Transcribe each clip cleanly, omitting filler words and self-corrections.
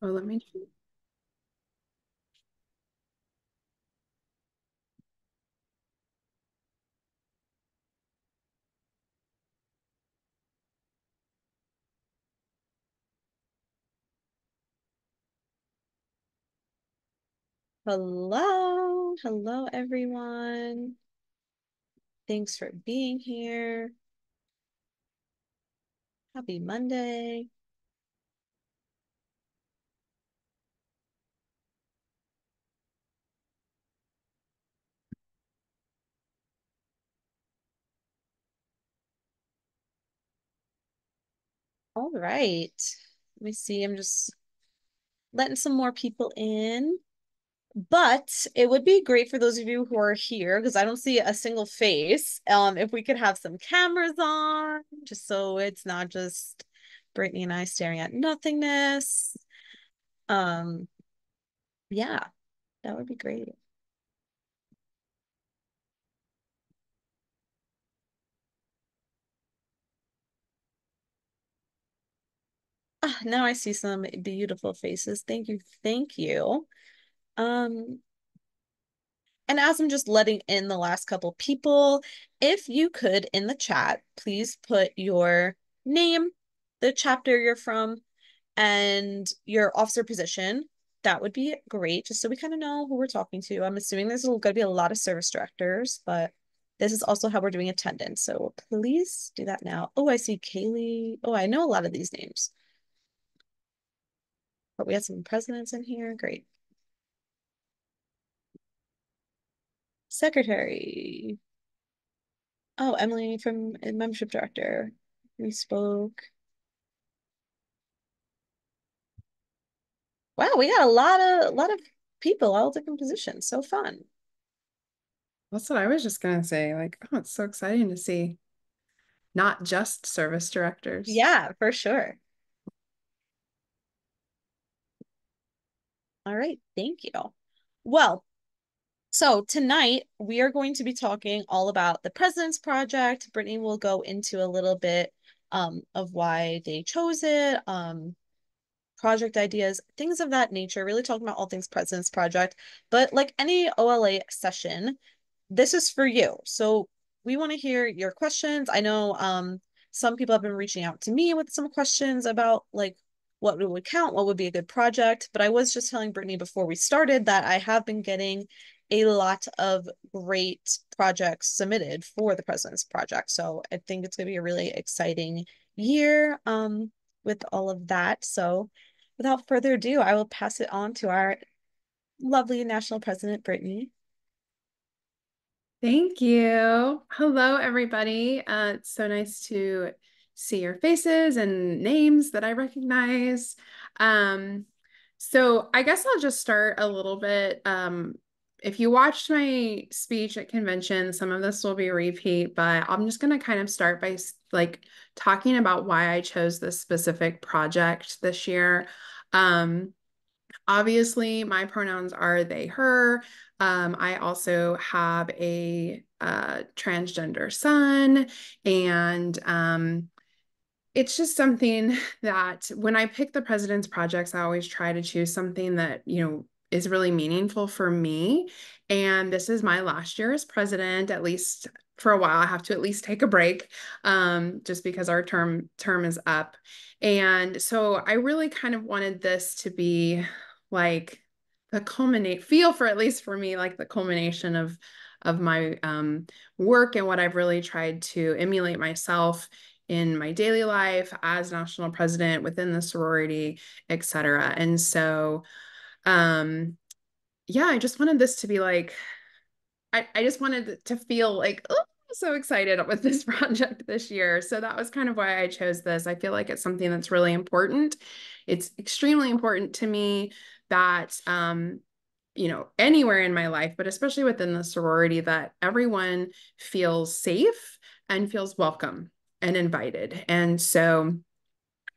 Oh, let me. Hello everyone. Thanks for being here. Happy Monday. All right. Let me see. I'm just letting some more people in. But it would be great for those of you who are here because I don't see a single face. If we could have some cameras on, just so it's not just Brittany and I staring at nothingness. Um, yeah, that would be great. Ah, now I see some beautiful faces. Thank you. Thank you. Um, and as I'm just letting in the last couple people, if you could in the chat, please put your name, the chapter you're from, and your officer position. That would be great, just so we kind of know who we're talking to. I'm assuming there's going to be a lot of service directors, but this is also how we're doing attendance. So please do that now. Oh, I see Kaylee. Oh, I know a lot of these names, but we had some presidents in here. Great. Secretary. Oh, Emily from membership director. We spoke. Wow, we got a lot of people, all different positions. So fun. That's what I was just gonna say. Like, oh, it's so exciting to see not just service directors. Yeah, for sure. All right, thank you. Well, so tonight we are going to be talking all about the President's Project. Brittany will go into a little bit of why they chose it, project ideas, things of that nature, really talking about all things President's Project. But like any OLA session, this is for you. So we want to hear your questions. I know some people have been reaching out to me with some questions about like what would count, what would be a good project. But I was just telling Brittany before we started that I have been getting a lot of great projects submitted for the President's Project. So I think it's going to be a really exciting year with all of that. So without further ado, I will pass it on to our lovely national president, Brittany. Thank you. Hello, everybody. It's so nice to see your faces and names that I recognize. Um, so I guess I'll just start a little bit. If you watched my speech at convention, some of this will be a repeat, but I'm just going to kind of start by like talking about why I chose this specific project this year. Um, Obviously, my pronouns are they, her. I also have a transgender son, and it's just something that when I pick the president's projects, I always try to choose something that, is really meaningful for me. And this is my last year as president, at least for a while. I have to at least take a break, just because our term is up. And so I really kind of wanted this to be like the feel for at least for me, like the culmination of my work and what I've really tried to emulate myself in my daily life as national president within the sorority, et cetera. And so, um, yeah, I just wanted this to be like, I just wanted to feel like, oh, I'm so excited with this project this year. So that was kind of why I chose this. I feel like it's something that's really important. It's extremely important to me that, anywhere in my life, but especially within the sorority, that everyone feels safe and feels welcome and invited. And so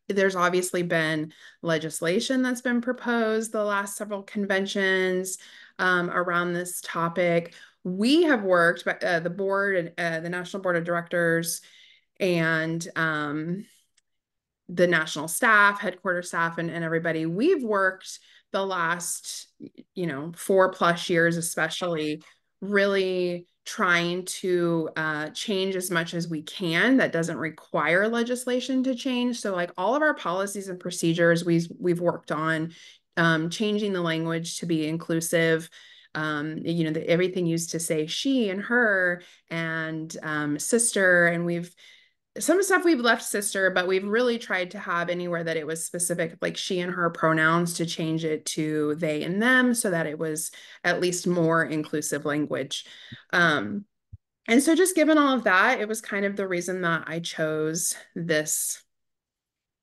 there's obviously been legislation that's been proposed the last several conventions around this topic. We have worked, the board and the National Board of Directors and the national staff, headquarters staff, and everybody, we've worked the last, 4+ years, especially really trying to change as much as we can that doesn't require legislation to change. So like all of our policies and procedures we've worked on changing the language to be inclusive. Everything used to say she and her and sister, and some stuff we've left sister, but we've really tried to have anywhere that it was specific, like she and her pronouns, to change it to they and them so that it was at least more inclusive language. And so just given all of that, it was kind of the reason that I chose this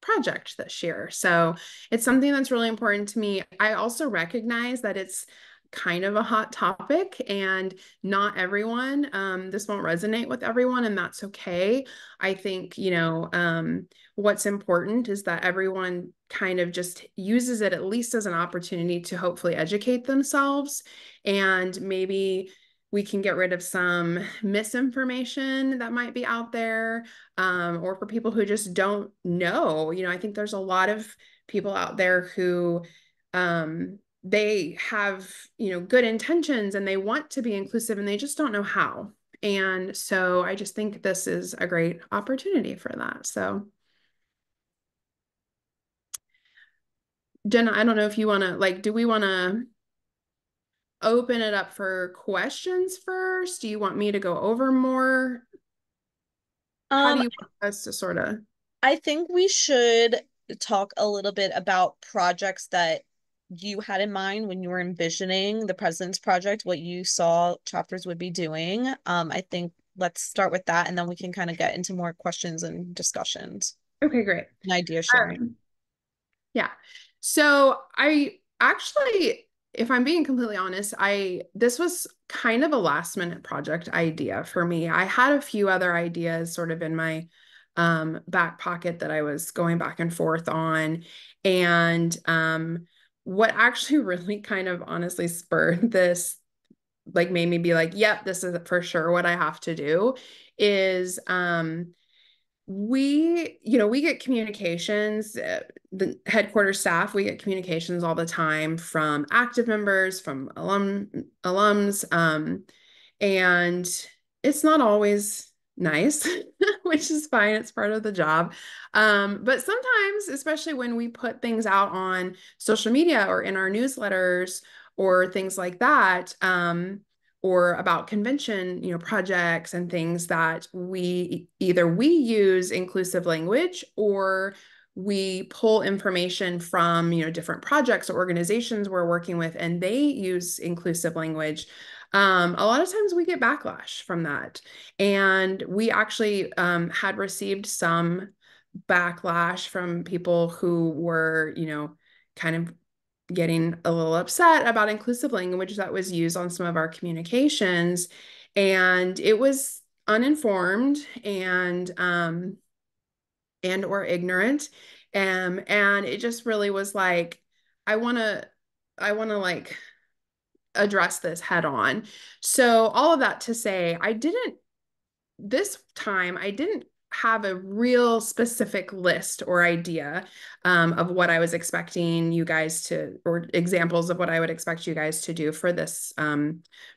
project this year. So it's something that's really important to me. I also recognize that it's kind of a hot topic and not everyone, this won't resonate with everyone, and that's okay. I think, what's important is that everyone kind of just uses it at least as an opportunity to hopefully educate themselves, and maybe we can get rid of some misinformation that might be out there, or for people who just don't know. I think there's a lot of people out there who they have, good intentions and they want to be inclusive and they just don't know how. And so I just think this is a great opportunity for that. So Jenna, I don't know if you want to, like, do we want to open it up for questions first? Do you want me to go over more? How do Um, you want us to sort of? I think we should talk a little bit about projects that you had in mind when you were envisioning the President's Project, what you saw chapters would be doing. I think let's start with that, and then we can kind of get into more questions and discussions Okay, great. and idea sharing. Yeah. So I actually, if I'm being completely honest, this was kind of a last minute project idea for me. I had a few other ideas sort of in my back pocket that I was going back and forth on. And what actually really kind of honestly spurred this, like made me be like, yep, this is for sure what I have to do, is we get communications, the headquarters staff, we get communications all the time from active members, from alums, and it's not always nice, which is fine. It's part of the job. But sometimes, especially when we put things out on social media or in our newsletters or things like that, or about convention, projects and things, that we use inclusive language, or we pull information from, different projects or organizations we're working with, and they use inclusive language. A lot of times we get backlash from that. And we actually had received some backlash from people who were, kind of getting a little upset about inclusive language that was used on some of our communications. And it was uninformed and or ignorant. And it just really was like, I want to like address this head on. So all of that to say, this time I didn't have a real specific list or idea of what I was expecting you guys to, or examples of what I would expect you guys to do for this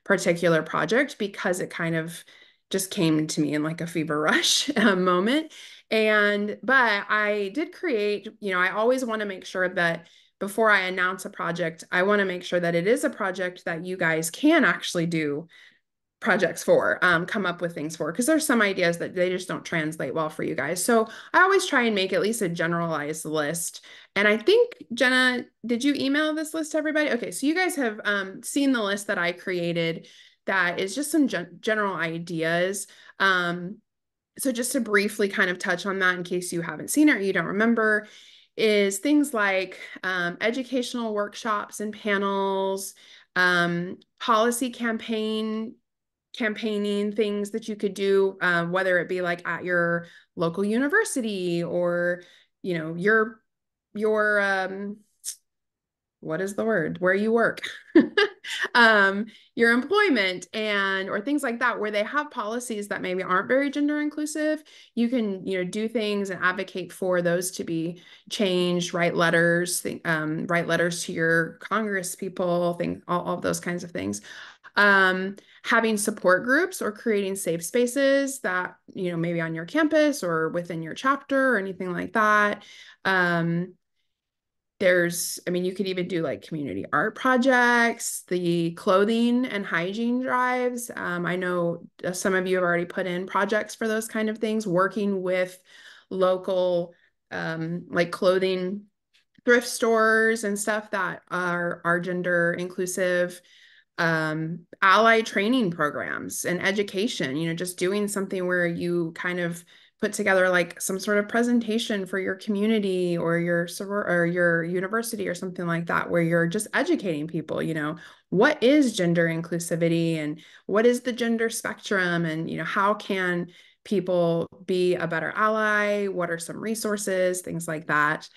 particular project, because it kind of just came to me in like a fever rush moment. But I did create, I always want to make sure that before I announce a project, I want to make sure that it is a project that you guys can actually do projects for, come up with things for, because there's some ideas that they just don't translate well for you guys. So I always try and make at least a generalized list. And I think, Jenna, did you email this list to everybody? Okay, so you guys have seen the list that I created that is just some general ideas. So just to briefly kind of touch on that in case you haven't seen it or you don't remember, is things like educational workshops and panels, policy campaigning things that you could do, whether it be like at your local university or, your what is the word? Where you work, your employment and or things like that, where they have policies that maybe aren't very gender inclusive. You can, do things and advocate for those to be changed, write letters to your Congress people, all of those kinds of things. Having support groups or creating safe spaces that, maybe on your campus or within your chapter or anything like that. You could even do like community art projects, the clothing and hygiene drives. I know some of you have already put in projects for those kind of things, working with local, like clothing thrift stores and stuff that are gender inclusive, ally training programs and education, just doing something where you kind of put together like some sort of presentation for your community or your university or something like that, where you're just educating people, what is gender inclusivity and what is the gender spectrum, and how can people be a better ally? What are some resources, things like that.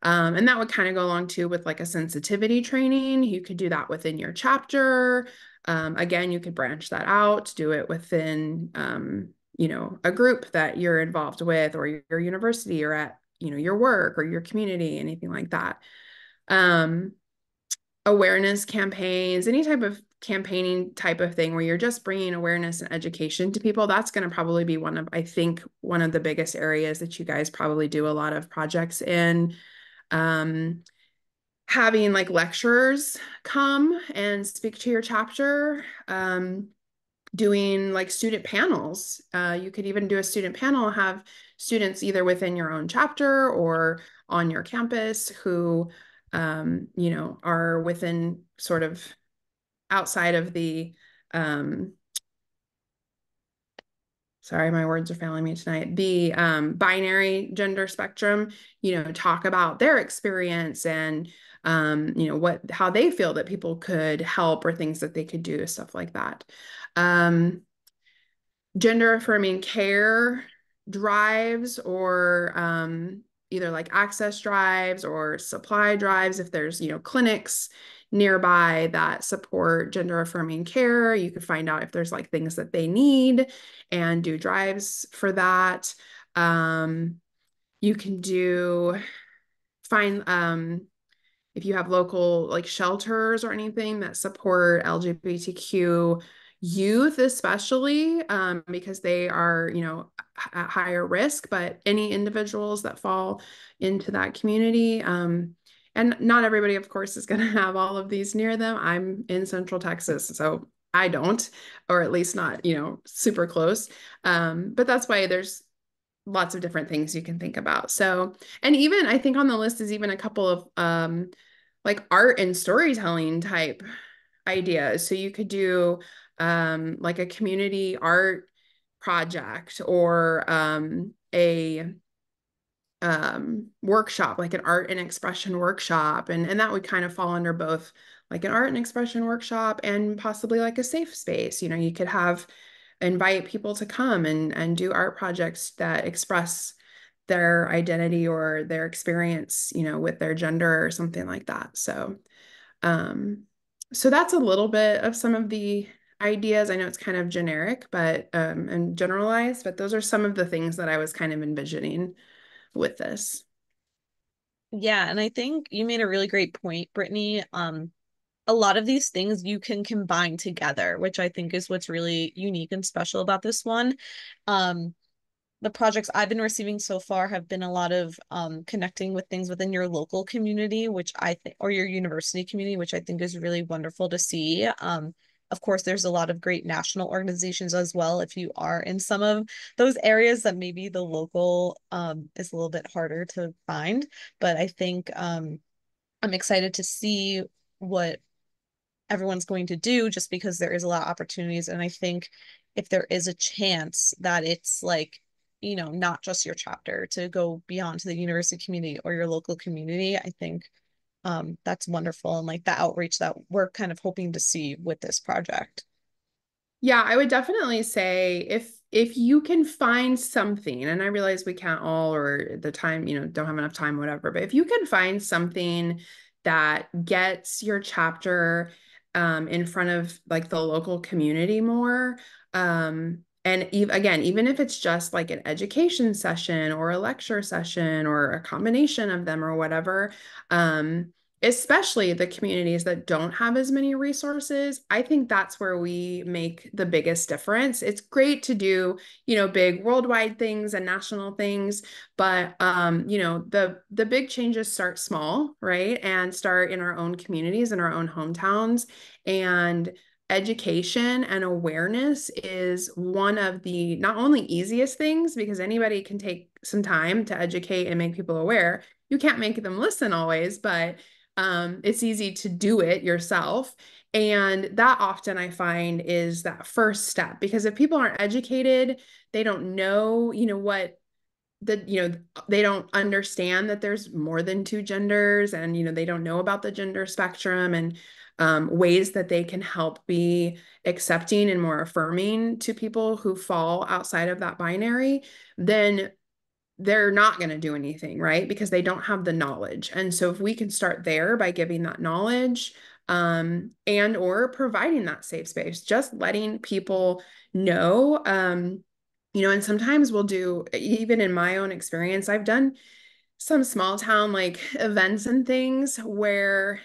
And that would kind of go along too with like a sensitivity training. You could do that within your chapter. Again, you could branch that out, do it within, a group that you're involved with, or your university, or at, your work or your community, anything like that. Um, Awareness campaigns, any type of campaigning type of thing where you're just bringing awareness and education to people. That's going to probably be I think, one of the biggest areas that you guys probably do a lot of projects in. um, Having like lecturers come and speak to your chapter, doing like student panels. You could even do a student panel, have students either within your own chapter or on your campus who, are within sort of outside of the, um, sorry, my words are failing me tonight, the binary gender spectrum, talk about their experience and, how they feel that people could help or things that they could do, stuff like that. Gender affirming care drives, or either like access drives or supply drives. If there's, clinics nearby that support gender affirming care, you could find out if there's like things that they need and do drives for that. You can find, if you have local like shelters or anything that support LGBTQ youth, especially, because they are, at higher risk, but any individuals that fall into that community. And not everybody, of course, is going to have all of these near them. I'm in Central Texas, so I don't, or at least not, super close. But that's why there's lots of different things you can think about. So, and even I think on the list is even a couple of like art and storytelling type ideas. So you could do like a community art project, or a workshop, like an art and expression workshop. And that would kind of fall under both like an art and expression workshop and possibly like a safe space. You could invite people to come and do art projects that express their identity or their experience, with their gender or something like that. Um, so that's a little bit of some of the ideas. I know it's kind of generic, but and generalized, but those are some of the things that I was kind of envisioning with this. Yeah, and I think you made a really great point, Brittany. A lot of these things you can combine together, which I think is what's really unique and special about this one. Um, the projects I've been receiving so far have been a lot of connecting with things within your local community, which I think, or your university community, which I think is really wonderful to see. Of course, there's a lot of great national organizations as well. If you are in some of those areas that maybe the local is a little bit harder to find, but I think I'm excited to see what everyone's going to do just because there is a lot of opportunities. And I think if there is a chance that it's like, not just your chapter to go beyond to the university community or your local community, I think that's wonderful. And like the outreach that we're kind of hoping to see with this project. Yeah, I would definitely say if you can find something, and I realize we can't all, or the time, don't have enough time, whatever, but if you can find something that gets your chapter in front of like the local community more. And again, even if it's just like an education session or a lecture session or a combination of them or whatever, especially the communities that don't have as many resources, I think that's where we make the biggest difference. It's great to do, big worldwide things and national things, but the big changes start small, right? And start in our own communities, in our own hometowns. And education and awareness is one of the not only easiest things, because anybody can take some time to educate and make people aware. You can't make them listen always, but it's easy to do it yourself. And that often I find is that first step, because if people aren't educated, they don't know, what they don't understand that there's more than two genders, and they don't know about the gender spectrum and ways that they can help be accepting and more affirming to people who fall outside of that binary. Then they're not going to do anything, right? Because they don't have the knowledge. And so if we can start there by giving that knowledge, and or providing that safe space, just letting people know, and sometimes we'll do, even in my own experience, I've done some small town like events and things where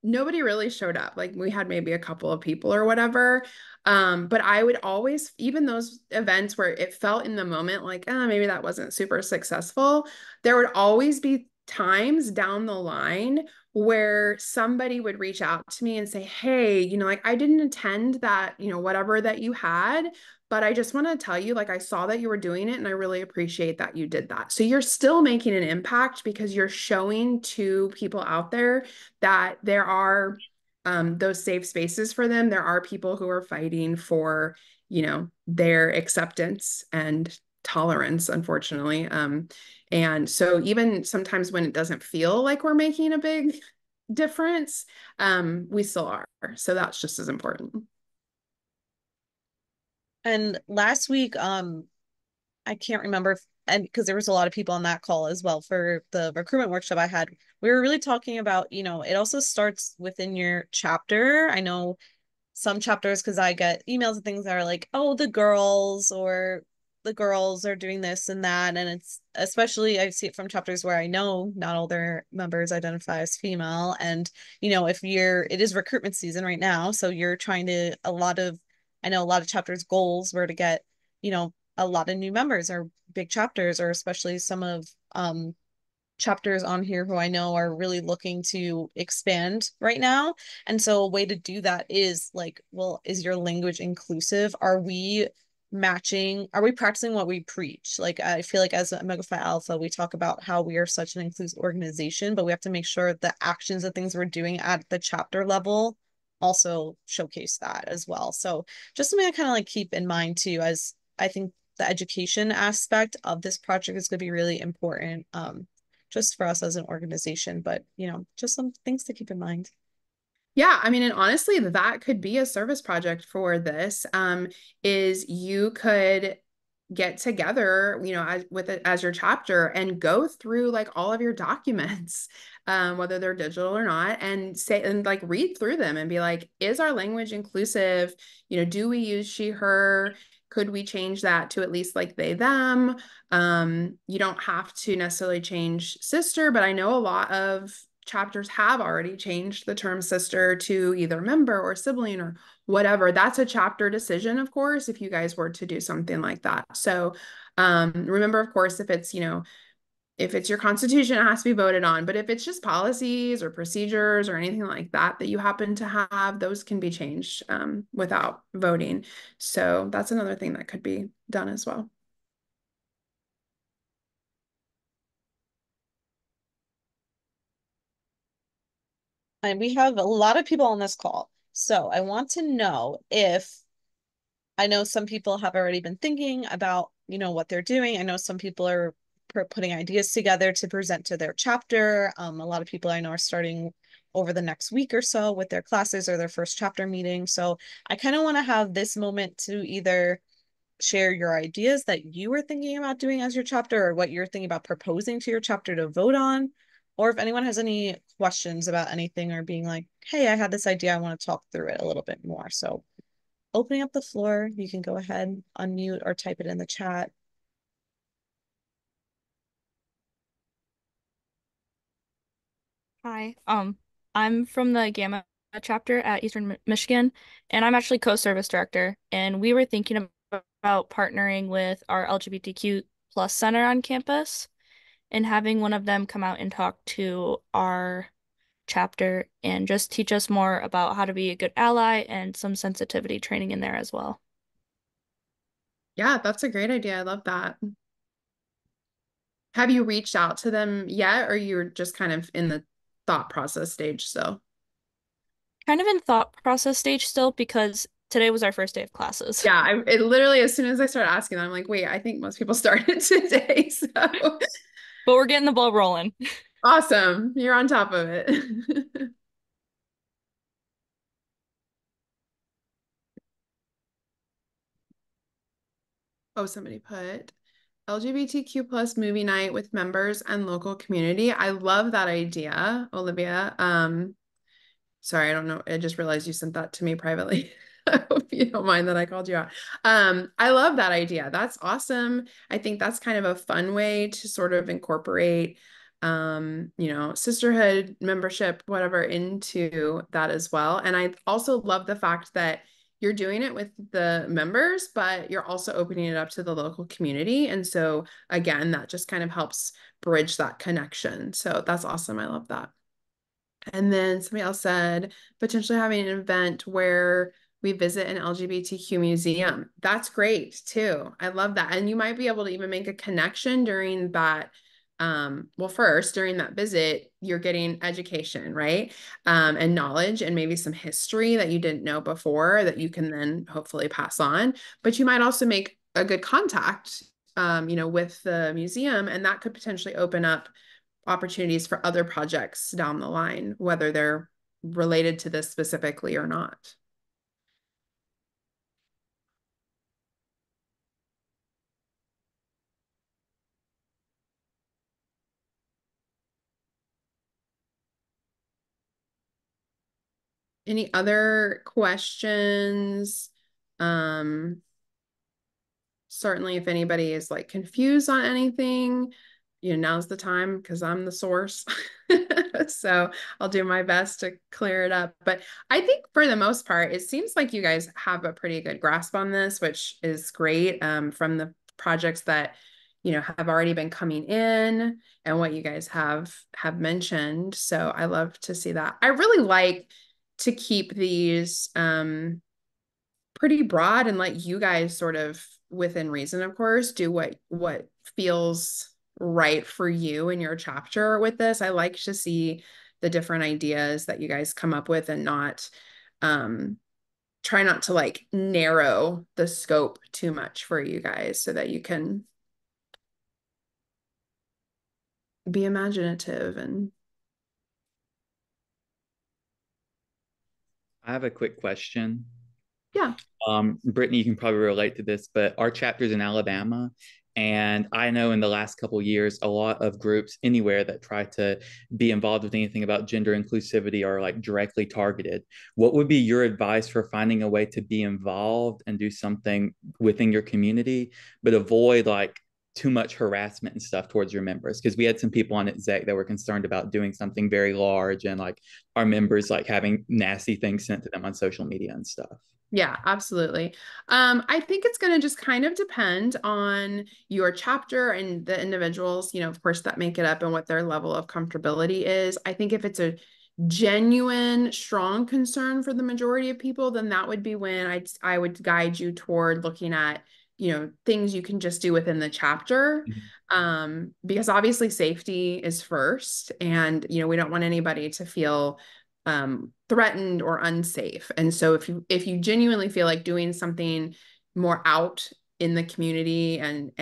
nobody really showed up. Like we had maybe a couple of people or whatever. But I would always, even those events where it felt in the moment like, maybe that wasn't super successful, there would always be times down the line where somebody would reach out to me and say, hey, like I didn't attend that, whatever that you had, but I just want to tell you, like, I saw that you were doing it and I really appreciate that you did that. So you're still making an impact because you're showing to people out there that there are those safe spaces for them. There are people who are fighting for, their acceptance and tolerance, unfortunately. And so even sometimes when it doesn't feel like we're making a big difference, we still are. So that's just as important. And last week, I can't remember and because there was a lot of people on that call as well for the recruitment workshop I had. We were really talking about, it also starts within your chapter. I know some chapters, because I get emails and things that are like, oh, the girls are doing this and that. And it's especially, I see it from chapters where I know not all their members identify as female. And, if it is recruitment season right now. So you're trying to, I know a lot of chapters' goals were to get, a lot of new members or big chapters, or especially some of, chapters on here who I know are really looking to expand right now. And so a way to do that is like, well, is your language inclusive? Are we practicing what we preach? Like, I feel like as Omega Phi Alpha, we talk about how we are such an inclusive organization, but we have to make sure the actions and things we're doing at the chapter level also showcase that as well. So just something I kind of like keep in mind too, as I think the education aspect of this project is going to be really important. Just for us as an organization, but just some things to keep in mind. Yeah, I mean, and honestly, that could be a service project for this. Is you could get together, with it as your chapter and go through like all of your documents, whether they're digital or not, and say and like read through them and be like, is our language inclusive? Do we use she, her? Could we change that to at least like they, them? You don't have to necessarily change sister, but I know a lot of chapters have already changed the term sister to either member or sibling or whatever. That's a chapter decision, of course, if you guys were to do something like that. So remember, of course, if it's your constitution, it has to be voted on. But if it's just policies or procedures or anything like that that you happen to have, those can be changed without voting. So that's another thing that could be done as well. And we have a lot of people on this call. So I want to know if I know some people have already been thinking about, what they're doing. I know some people are putting ideas together to present to their chapter. A lot of people I know are starting over the next week or so with their classes or their first chapter meeting. So I kind of want to have this moment to either share your ideas that you were thinking about doing as your chapter, or what you're thinking about proposing to your chapter to vote on, or if anyone has any questions about anything or being like, hey, I had this idea, I want to talk through it a little bit more. So opening up the floor, you can go ahead, unmute or type it in the chat. Hi, I'm from the Gamma chapter at Eastern Michigan, and I'm actually co-service director. And we were thinking about partnering with our LGBTQ plus center on campus and having one of them come out and talk to our chapter and just teach us more about how to be a good ally and some sensitivity training in there as well. Yeah, that's a great idea. I love that. Have you reached out to them yet, or you're just kind of in the thought process stage still? Kind of in thought process stage still because today was our first day of classes. Yeah, it literally, as soon as I started asking, I'm like, wait, I think most people started today. So But we're getting the ball rolling. awesome. You're on top of it. Oh, somebody put LGBTQ plus movie night with members and local community. I love that idea, Olivia. Sorry, I don't know. I just realized you sent that to me privately. I hope you don't mind that I called you out. I love that idea. That's awesome. I think that's kind of a fun way to sort of incorporate, sisterhood membership, whatever, into that as well. And I also love the fact that you're doing it with the members, but you're also opening it up to the local community. And so again, that just kind of helps bridge that connection. So that's awesome. I love that. And then somebody else said potentially having an event where we visit an LGBTQ museum. That's great too. I love that. And you might be able to even make a connection during that. Well, first, during that visit, you're getting education, right? And knowledge and maybe some history that you didn't know before that you can then hopefully pass on. But you might also make a good contact, with the museum, and that could potentially open up opportunities for other projects down the line, whether they're related to this specifically or not. Any other questions? Um, Certainly if anybody is like confused on anything, now's the time because I'm the source. So I'll do my best to clear it up. But I think for the most part, it seems like you guys have a pretty good grasp on this, which is great, from the projects that, have already been coming in and what you guys have mentioned. So I love to see that. I really like to keep these pretty broad and let you guys sort of within reason, of course, do what feels right for you in your chapter with this. I like to see the different ideas that you guys come up with and not try not to like narrow the scope too much for you guys so that you can be imaginative and I have a quick question. yeah. Brittany, you can probably relate to this, but our chapter's in Alabama. And I know in the last couple of years, a lot of groups anywhere that try to be involved with anything about gender inclusivity are like directly targeted. What would be your advice for finding a way to be involved and do something within your community, but avoid like too much harassment and stuff towards your members? Because we had some people on exec that were concerned about doing something very large and like our members like having nasty things sent to them on social media and stuff. Yeah, absolutely. I think it's going to just kind of depend on your chapter and the individuals, of course, that make it up and what their level of comfortability is. I think if it's a genuine, strong concern for the majority of people, then that would be when I would guide you toward looking at, things you can just do within the chapter. Because obviously safety is first, and we don't want anybody to feel threatened or unsafe. And so if you genuinely feel like doing something more out in the community and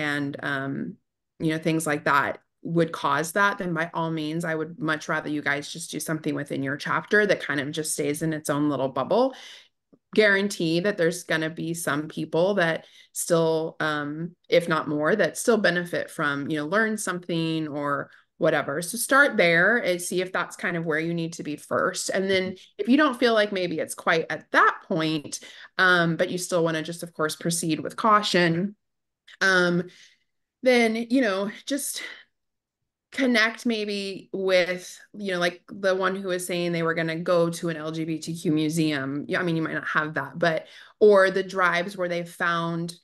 things like that would cause that, then by all means, I would much rather you guys just do something within your chapter that kind of just stays in its own little bubble. Guarantee that there's going to be some people that still, if not more, that still benefit from, learn something whatever. So start there and see if that's kind of where you need to be first. And then if you don't feel like maybe it's quite at that point, but you still want to just, of course, proceed with caution, then, just connect maybe with, like the one who was saying they were going to go to an LGBTQ museum. I mean, you might not have that, but, or the drives where they've found,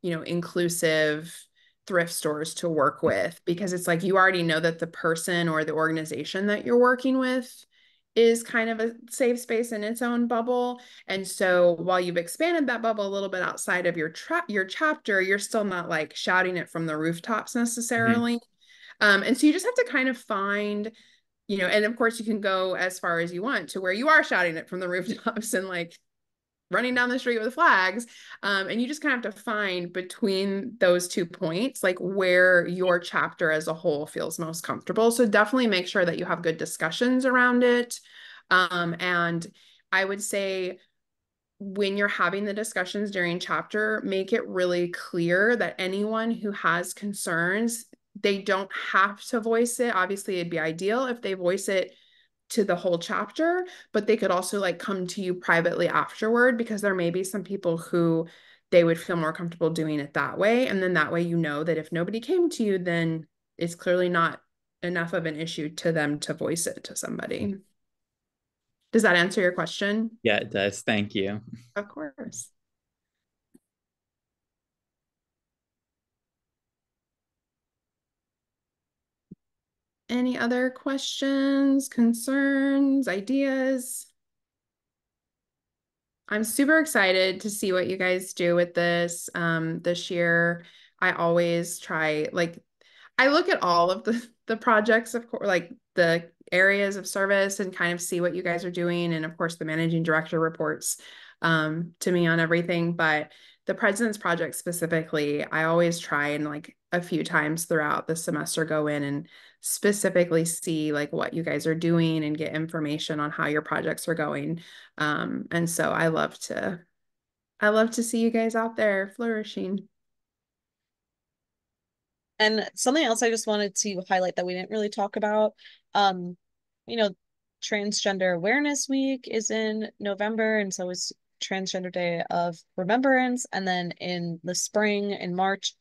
inclusive thrift stores to work with, because it's like you already know that the person or the organization that you're working with is kind of a safe space in its own bubble. And so while you've expanded that bubble a little bit outside of your chapter, you're still not like shouting it from the rooftops necessarily. And so you just have to kind of find, and of course you can go as far as you want to where you are shouting it from the rooftops and like running down the street with flags. And you just kind of have to find between those 2 points, like where your chapter as a whole feels most comfortable. So definitely make sure that you have good discussions around it. And I would say when you're having the discussions during chapter, make it really clear that anyone who has concerns, they don't have to voice it. Obviously, it'd be ideal if they voice it to the whole chapter, but they could also like come to you privately afterward, because there may be some people who they would feel more comfortable doing it that way. And then that way, that if nobody came to you, then it's clearly not enough of an issue to them to voice it to somebody. Does that answer your question? Yeah, it does. Thank you. Of course. Any other questions, concerns, ideas? I'm super excited to see what you guys do with this year. I always try, like, I look at all of the projects, of course, like the areas of service, and kind of see what you guys are doing. And of course, the managing director reports to me on everything. But the President's Project specifically, I always try and like a few times throughout the semester go in and specifically see like what you guys are doing and get information on how your projects are going. And so I love to see you guys out there flourishing. And something else I just wanted to highlight that we didn't really talk about, um, you know, Transgender Awareness Week is in November, and so is Transgender Day of Remembrance. And then in the spring, in March,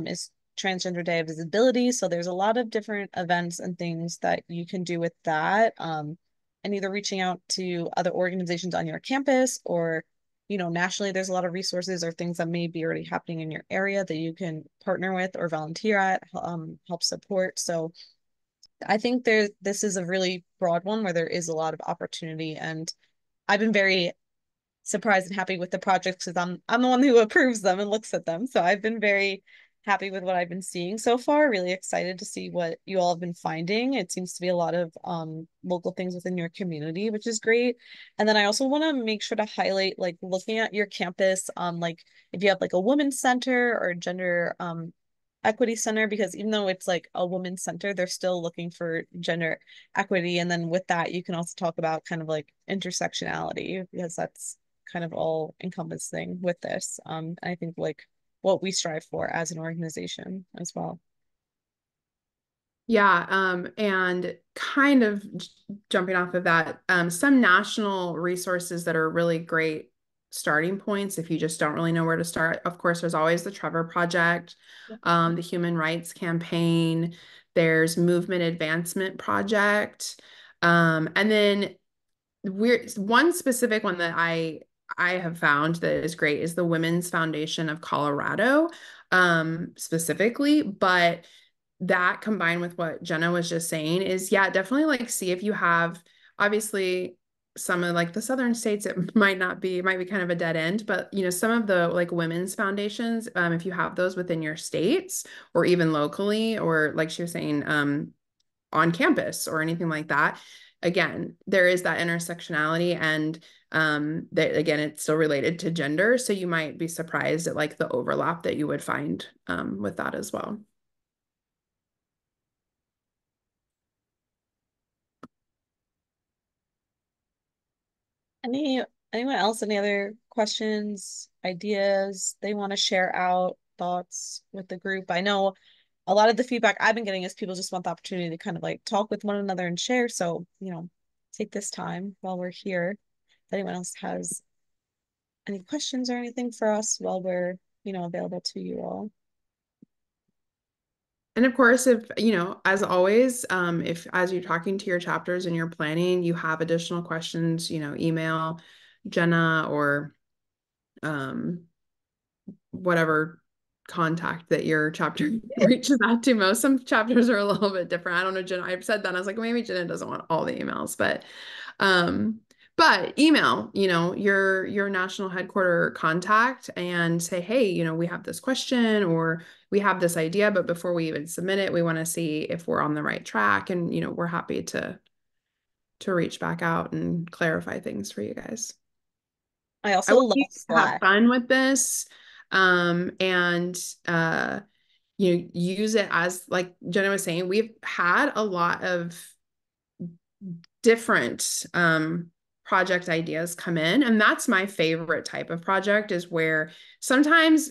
is Transgender Day of Visibility. So there's a lot of different events and things that you can do with that. And either reaching out to other organizations on your campus, or nationally, there's a lot of resources or things that may be already happening in your area that you can partner with or volunteer at, help support. So I think this is a really broad one where there is a lot of opportunity, and I've been very surprised and happy with the projects because I'm the one who approves them and looks at them. So I've been very happy with what I've been seeing so far. Really excited to see what you all have been finding. It seems to be a lot of local things within your community, which is great. And then I also want to make sure to highlight, like, looking at your campus, like if you have like a women's center or a gender equity center, because even though it's like a women's center, they're still looking for gender equity. And then with that, you can also talk about kind of like intersectionality, because that's kind of all encompassing with this. I think like what we strive for as an organization as well. Yeah, and kind of jumping off of that, some national resources that are really great starting points if you just don't really know where to start. Of course, there's always the Trevor Project, the Human Rights Campaign, there's Movement Advancement Project, and then one specific one that I have found that is great is the Women's Foundation of Colorado, specifically, but that combined with what Jenna was just saying is, yeah, definitely like see if you have, obviously some of like the southern states, it might be kind of a dead end, but some of the like women's foundations, if you have those within your states or even locally, or like she was saying, on campus or anything like that, again, there is that intersectionality, and that again, it's still related to gender. So you might be surprised at like the overlap that you would find with that as well. Anyone else, any other questions, ideas they want to share out, thoughts with the group? I know a lot of the feedback I've been getting is people just want the opportunity to kind of like talk with one another and share. So, take this time while we're here. If anyone else has any questions or anything for us while we're, available to you all. And of course, if, as always, if as you're talking to your chapters and you're planning, you have additional questions, email Jenna or whatever contact that your chapter reaches out to. Most some chapters are a little bit different. I don't know, Jenna. I've said that. I was like, maybe Jenna doesn't want all the emails, but email, your national headquarter contact and say, hey, we have this question or we have this idea, but before we even submit it, we want to see if we're on the right track. And, we're happy to reach back out and clarify things for you guys. I also want love you to have Slack. fun with this. And use it as, like Jenna was saying, we've had a lot of different project ideas come in, and that's my favorite type of project, is where sometimes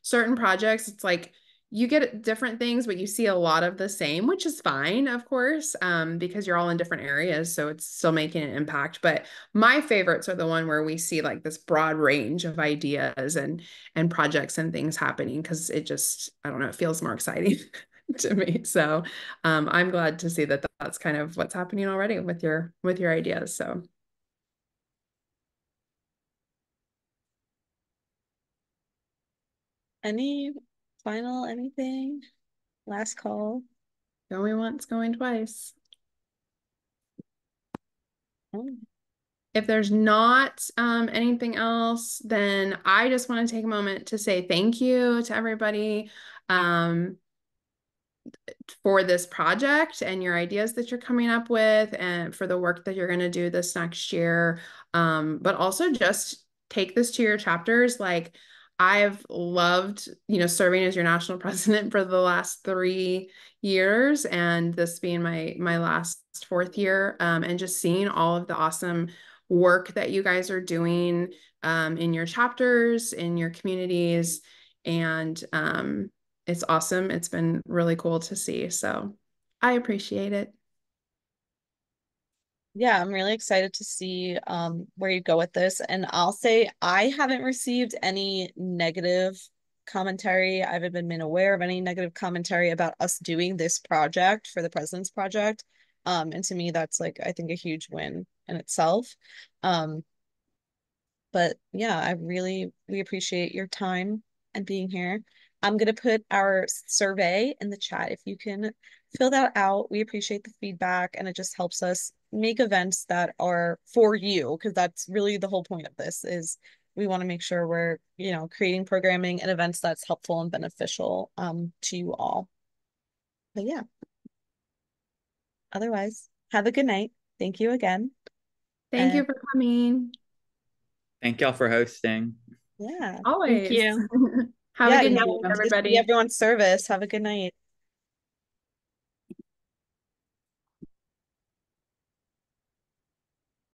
certain projects, it's like you get different things but you see a lot of the same, which is fine, of course, because you're all in different areas, so it's still making an impact. But my favorites are the one where we see like this broad range of ideas and projects and things happening, because it just, I don't know, it feels more exciting to me. So I'm glad to see that that's kind of what's happening already with your ideas. So Any final anything? Last call. going once, going twice. Oh. If there's not anything else, then I just want to take a moment to say thank you to everybody for this project and your ideas that you're coming up with, and for the work that you're going to do this next year. But also just take this to your chapters. Like, I've loved, serving as your national president for the last 3 years, and this being my last 4th year, and just seeing all of the awesome work that you guys are doing in your chapters, in your communities, and it's awesome. It's been really cool to see. So I appreciate it. Yeah, I'm really excited to see where you go with this. And I'll say I haven't received any negative commentary. I haven't been made aware of any negative commentary about us doing this project for the President's Project. And to me, that's like, I think, a huge win in itself. But yeah, we appreciate your time and being here. I'm going to put our survey in the chat. If you can fill that out, we appreciate the feedback, and it just helps us make events that are for you, because that's really the whole point of this, is we want to make sure we're, creating programming and events that's helpful and beneficial to you all. But yeah. Otherwise, have a good night. Thank you again. Thank you for coming. Thank y'all for hosting. Yeah. Always. Thank you. Have a good night, everybody. Everyone's service. Have a good night.